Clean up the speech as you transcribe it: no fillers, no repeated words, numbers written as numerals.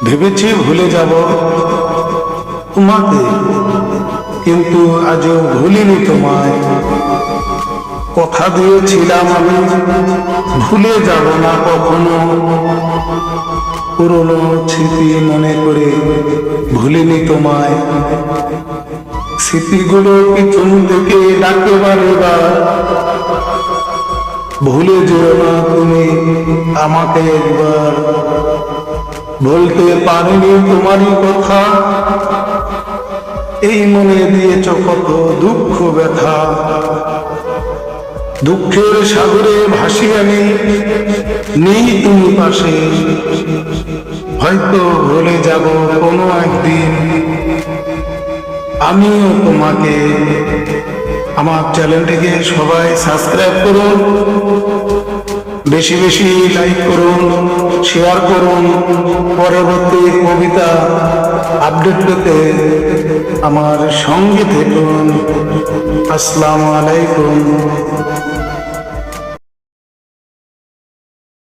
ভেবেছি ভুলে যাব তোমাকে, কিন্তু আজও ভুলিনি তোমায়। কথা দিয়েছিলাম আমি ভুলে যাব না কখনো। পুরনো স্মৃতি মনে করে ভুলিনি তোমায়। স্মৃতিগুলো পিছন থেকে ডাকে বারেবার, ভুলে যেও না তুমি আমাকে একবার। বলতে পারিনি তোমারই কথা, এই মনে দিয়েছ কত দুঃখ ব্যথা। দুঃখের সাগরে ভাসি আমি, নেই তুমি পাশে। হয়তো ভুলে যাব কোনো একদিন আমিও তোমাকে। আমার চ্যানেলটিকে সবাই সাবস্ক্রাইব করুন, বেশি বেশি লাইক করুন, শেয়ার করুন। পরবর্তী কবিতা আপডেট পেতে আমার সঙ্গে থাকুন। আসসালামু আলাইকুম।